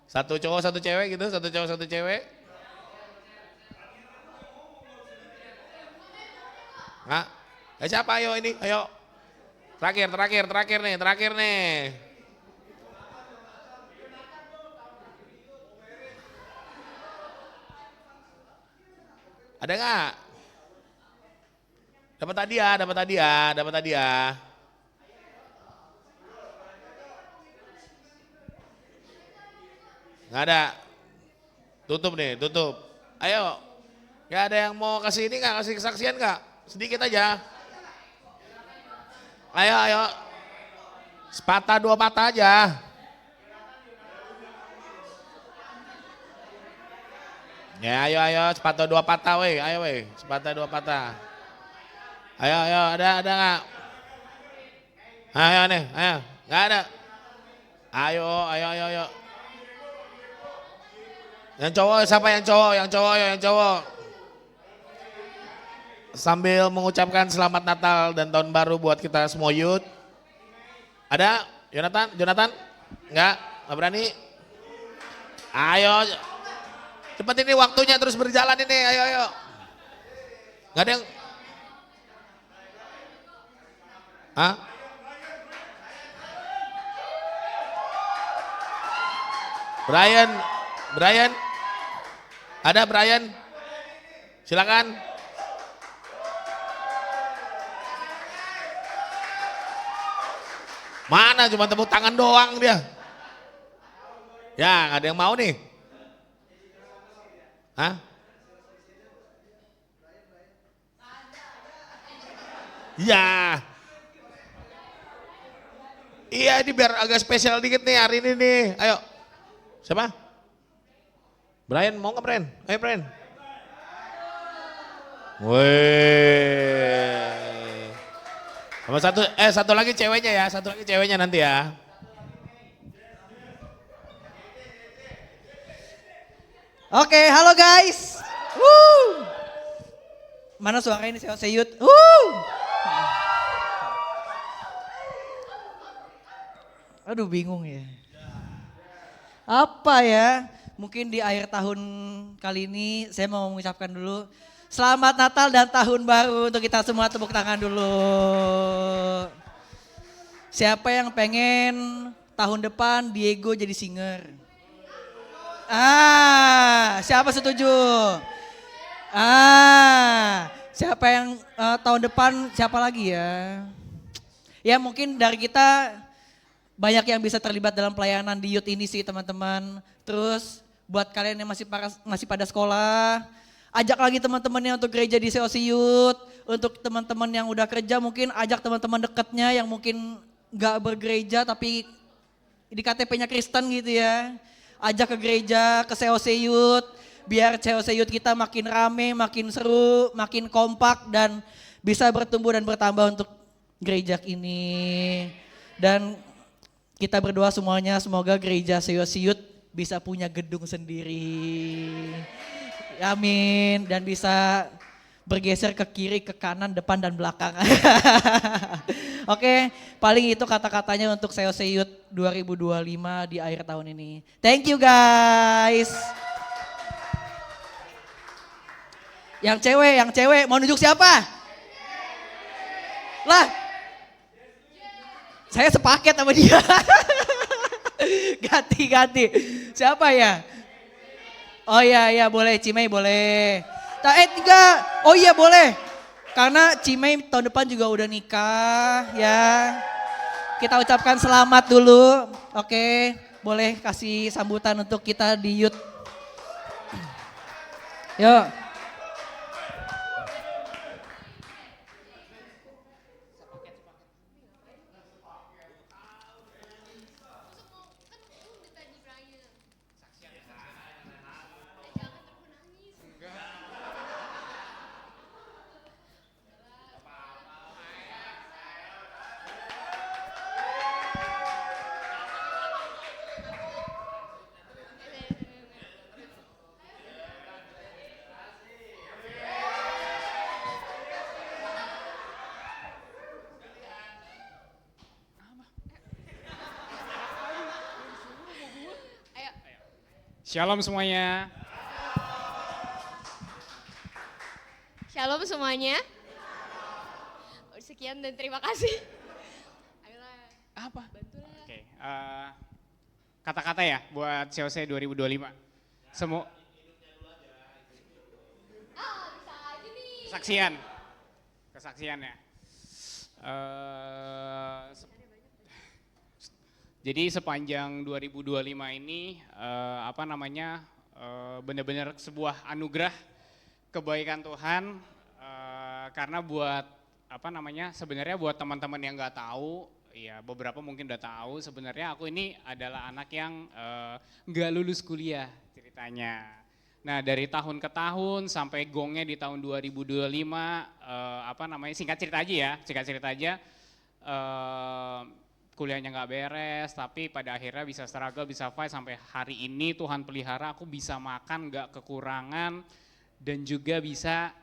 1 cowok 1 cewek gitu, 1 cowok 1 cewek. Nggak? Siapa ayo ini, ayo. Terakhir nih. Ada nggak? Dapat hadiah. Nggak ada. Tutup. Ayo. Nggak ada yang mau kasih ini nggak, kasih kesaksian nggak? Sedikit aja. Ayo. Sepatah 2 patah aja. Ya ayo, sepatah 2 patah weh, ayo weh, sepatah 2 patah. Ayo, ada nggak? Ayo, nggak ada. Ayo. Yang cowok, siapa yang cowok? Sambil mengucapkan selamat Natal dan Tahun Baru buat kita semua youth. Ada? Jonathan? Nggak berani? Ayo, cepat ini waktunya terus berjalan ini, ayo. Nggak ada yang... Hah? Brian? Ada Brian? Silakan. Mana cuma tepuk tangan doang dia. Ya, nggak ada yang mau nih. Hah? Ya. Iya, ini biar agak spesial dikit nih hari ini nih. Ayo. Siapa? Brian, mau nggak Brian? Ayo Brian. Wih. Sama satu lagi ceweknya ya, nanti ya. Oke, halo guys. Woo. Mana suara ini Seyut? Aduh bingung ya. Apa ya? Mungkin di akhir tahun kali ini saya mau mengucapkan dulu Selamat Natal dan Tahun Baru untuk kita semua, tepuk tangan dulu. Siapa yang pengen tahun depan Diego jadi singer? Siapa setuju? Siapa yang tahun depan siapa lagi ya? Ya mungkin dari kita banyak yang bisa terlibat dalam pelayanan di youth ini sih teman-teman. Terus buat kalian yang masih pada sekolah, ajak lagi teman-temannya untuk gereja di COC Youth. Untuk teman-teman yang udah kerja mungkin ajak teman-teman dekatnya yang mungkin gak bergereja tapi di KTP-nya Kristen gitu ya. ajak ke gereja, ke COC Youth, biar COC Youth kita makin rame, makin seru, makin kompak dan bisa bertumbuh dan bertambah untuk gereja ini. Dan kita berdoa semuanya semoga gereja COC Youth bisa punya gedung sendiri. Amin. Dan bisa bergeser ke kiri, ke kanan, depan dan belakang. Oke, paling itu kata-katanya untuk COC Youth 2025 di akhir tahun ini. Thank you guys. Yang cewek, mau nunjuk siapa? Lah, saya sepaket sama dia. Ganti. Siapa ya? Oh iya boleh, Cimei boleh. Oh iya boleh. Karena Cimei tahun depan juga udah nikah ya. Kita ucapkan selamat dulu. Oke, boleh kasih sambutan untuk kita di Youth. Yuk. Shalom semuanya. Shalom semuanya. Sekian dan terima kasih. Ayolah. Apa? Bantulah. Oke, kata-kata ya buat COC 2025. Semua. Bisa aja nih. Kesaksian ya. Jadi sepanjang 2025 ini benar-benar sebuah anugerah kebaikan Tuhan karena buat sebenarnya buat teman-teman yang nggak tahu, ya beberapa mungkin udah tahu, sebenarnya aku ini adalah anak yang nggak lulus kuliah ceritanya. Nah dari tahun ke tahun sampai gongnya di tahun 2025 singkat cerita aja kuliahnya nggak beres, tapi pada akhirnya bisa struggle, bisa fight sampai hari ini Tuhan pelihara aku bisa makan nggak kekurangan dan juga bisa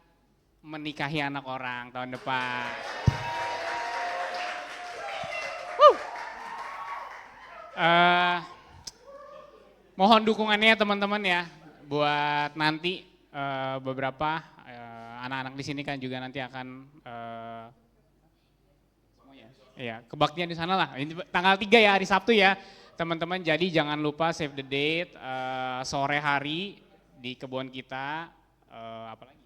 menikahi anak orang tahun depan. Mohon dukungannya teman-teman ya buat nanti beberapa anak-anak di sini kan juga nanti akan iya, kebaktian di sana lah. Ini tanggal 3 ya, hari Sabtu ya. Teman-teman, jadi jangan lupa save the date, sore hari di kebun kita. Apa lagi?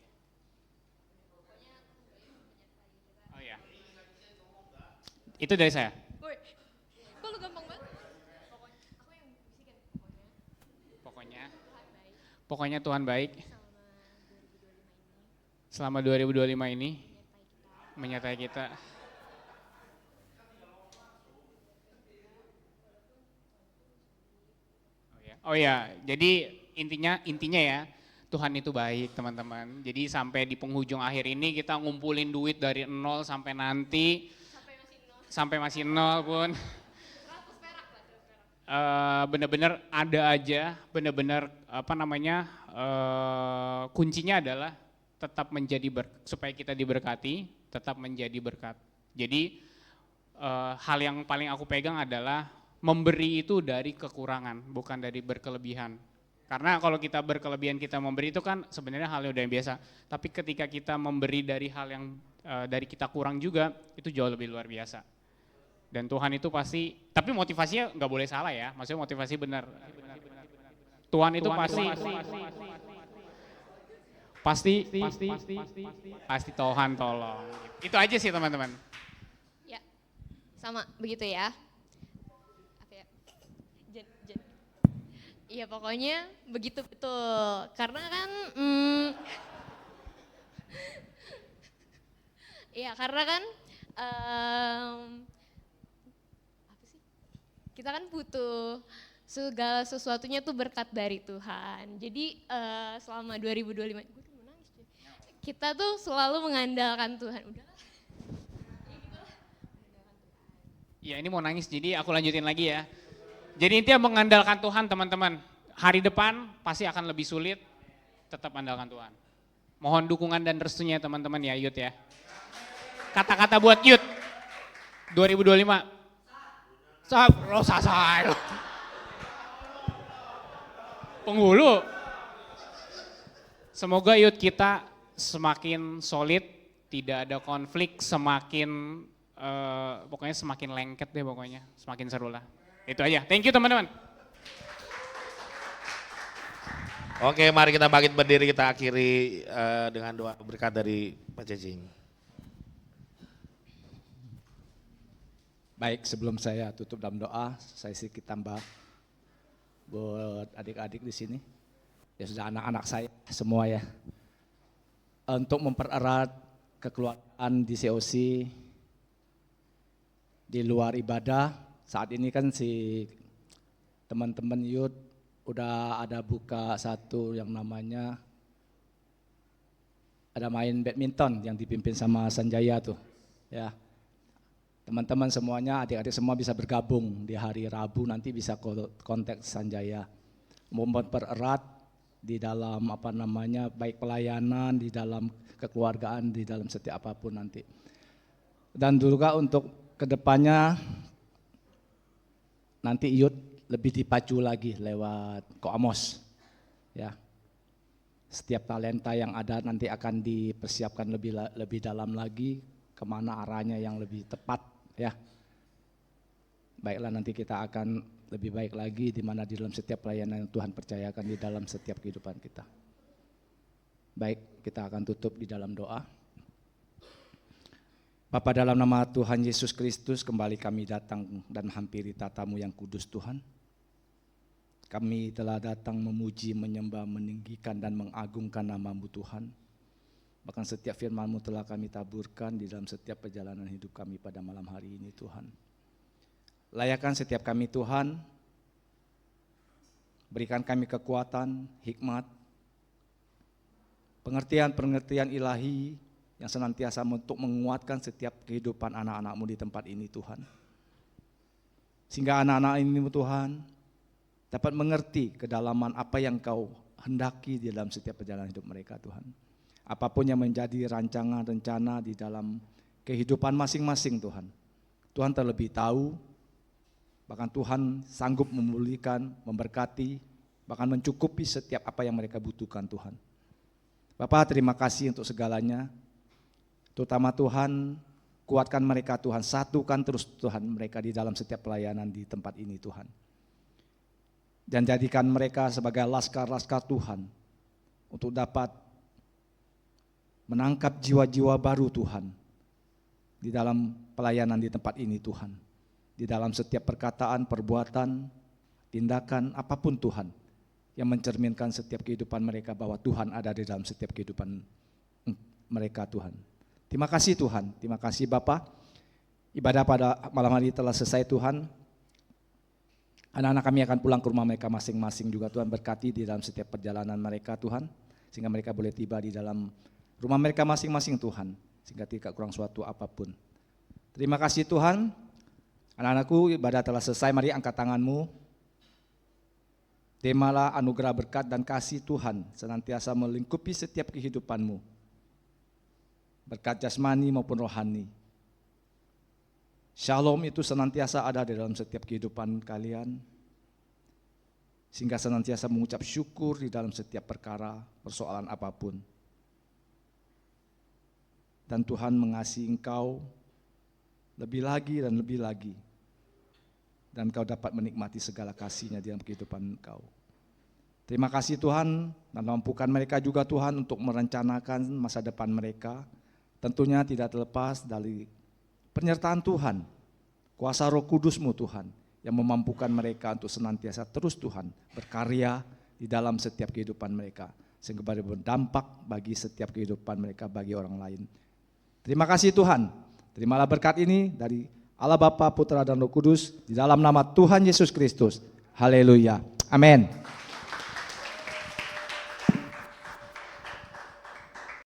Oh iya. Itu dari saya. Woi, kok lu gampang banget? Pokoknya Tuhan baik. Selama 2025 ini menyertai kita. Oh ya, jadi intinya ya Tuhan itu baik teman-teman. Jadi sampai di penghujung akhir ini kita ngumpulin duit dari 0 sampai nanti. Sampai masih nol pun. Benar-benar ada aja, benar-benar kuncinya adalah tetap supaya kita diberkati, tetap menjadi berkat. Jadi hal yang paling aku pegang adalah memberi itu dari kekurangan, bukan dari berkelebihan. Karena kalau kita berkelebihan kita memberi itu kan sebenarnya hal yang udah biasa. Tapi ketika kita memberi dari hal yang dari kita kurang juga, itu jauh lebih luar biasa. Dan Tuhan itu pasti, tapi motivasinya nggak boleh salah ya, maksudnya motivasi benar. Tuhan itu pasti Tuhan tolong. Itu aja sih teman-teman. Ya, sama begitu ya. Iya pokoknya begitu betul, karena kan apa sih? Kita kan butuh segala sesuatunya tuh berkat dari Tuhan. Jadi selama 2025, gue tuh mau nangis cuy. Kita tuh selalu mengandalkan Tuhan. Udah. Ya ini mau nangis, jadi aku lanjutin lagi ya. Jadi intinya mengandalkan Tuhan teman-teman. Hari depan pasti akan lebih sulit, tetap andalkan Tuhan. Mohon dukungan dan restunya teman-teman ya Youth ya. Kata-kata buat Youth 2025. Selesai. Penghulu. Semoga Youth kita semakin solid, tidak ada konflik, semakin pokoknya semakin lengket deh pokoknya, semakin seru lah. Itu aja, thank you teman-teman. Oke, mari kita bangkit berdiri, kita akhiri dengan doa berkat dari Pak Cacing. Baik, sebelum saya tutup dalam doa, saya sedikit tambah buat adik-adik di sini. Ya sudah anak-anak saya semua ya. Untuk mempererat kekeluargaan di COC di luar ibadah, saat ini kan si teman-teman Youth udah ada buka satu yang namanya ada main badminton yang dipimpin sama Sanjaya tuh ya. Teman-teman semuanya, adik-adik semua bisa bergabung di hari Rabu, nanti bisa kontak Sanjaya. Mempererat di dalam baik pelayanan, di dalam kekeluargaan, di dalam setiap apapun nanti. Dan juga untuk kedepannya nanti Youth lebih dipacu lagi lewat Ko Amos ya. Setiap talenta yang ada nanti akan dipersiapkan lebih dalam lagi, kemana arahnya yang lebih tepat ya. Baiklah, nanti kita akan lebih baik lagi di mana di dalam setiap pelayanan yang Tuhan percayakan di dalam setiap kehidupan kita. Baik, kita akan tutup di dalam doa. Bapa, dalam nama Tuhan Yesus Kristus kembali kami datang dan hampiri tatamu yang kudus Tuhan. Kami telah datang memuji, menyembah, meninggikan dan mengagungkan nama-Mu Tuhan. Bahkan setiap firman-Mu telah kami taburkan di dalam setiap perjalanan hidup kami pada malam hari ini Tuhan. Layakkan setiap kami Tuhan, berikan kami kekuatan, hikmat, pengertian-pengertian ilahi yang senantiasa untuk menguatkan setiap kehidupan anak-anak-Mu di tempat ini Tuhan. Sehingga anak-anak ini Tuhan dapat mengerti kedalaman apa yang Kau hendaki di dalam setiap perjalanan hidup mereka Tuhan. Apapun yang menjadi rancangan, rencana di dalam kehidupan masing-masing Tuhan. Tuhan terlebih tahu, bahkan Tuhan sanggup memulihkan, memberkati, bahkan mencukupi setiap apa yang mereka butuhkan Tuhan. Bapa, terima kasih untuk segalanya. Terutama Tuhan, kuatkan mereka Tuhan, satukan terus Tuhan mereka di dalam setiap pelayanan di tempat ini Tuhan. Dan jadikan mereka sebagai laskar-laskar Tuhan untuk dapat menangkap jiwa-jiwa baru Tuhan di dalam pelayanan di tempat ini Tuhan. Di dalam setiap perkataan, perbuatan, tindakan, apapun Tuhan yang mencerminkan setiap kehidupan mereka bahwa Tuhan ada di dalam setiap kehidupan mereka Tuhan. Terima kasih Tuhan, terima kasih Bapa. Ibadah pada malam hari telah selesai Tuhan. Anak-anak kami akan pulang ke rumah mereka masing-masing juga Tuhan, berkati di dalam setiap perjalanan mereka Tuhan. Sehingga mereka boleh tiba di dalam rumah mereka masing-masing Tuhan. Sehingga tidak kurang suatu apapun. Terima kasih Tuhan. Anak-anakku, ibadah telah selesai, mari angkat tanganmu. Terimalah anugerah berkat dan kasih Tuhan senantiasa melingkupi setiap kehidupanmu. Berkat jasmani maupun rohani. Shalom itu senantiasa ada di dalam setiap kehidupan kalian. Sehingga senantiasa mengucap syukur di dalam setiap perkara, persoalan apapun. Dan Tuhan mengasihi engkau lebih lagi dan lebih lagi. Dan kau dapat menikmati segala kasih-Nya di dalam kehidupan engkau. Terima kasih Tuhan, dan mampukan mereka juga Tuhan untuk merencanakan masa depan mereka. Tentunya tidak terlepas dari penyertaan Tuhan, kuasa Roh Kudus-Mu Tuhan, yang memampukan mereka untuk senantiasa terus Tuhan berkarya di dalam setiap kehidupan mereka. Sehingga berdampak bagi setiap kehidupan mereka, bagi orang lain. Terima kasih Tuhan, terimalah berkat ini dari Allah Bapa, Putra dan Roh Kudus, di dalam nama Tuhan Yesus Kristus. Haleluya. Amin.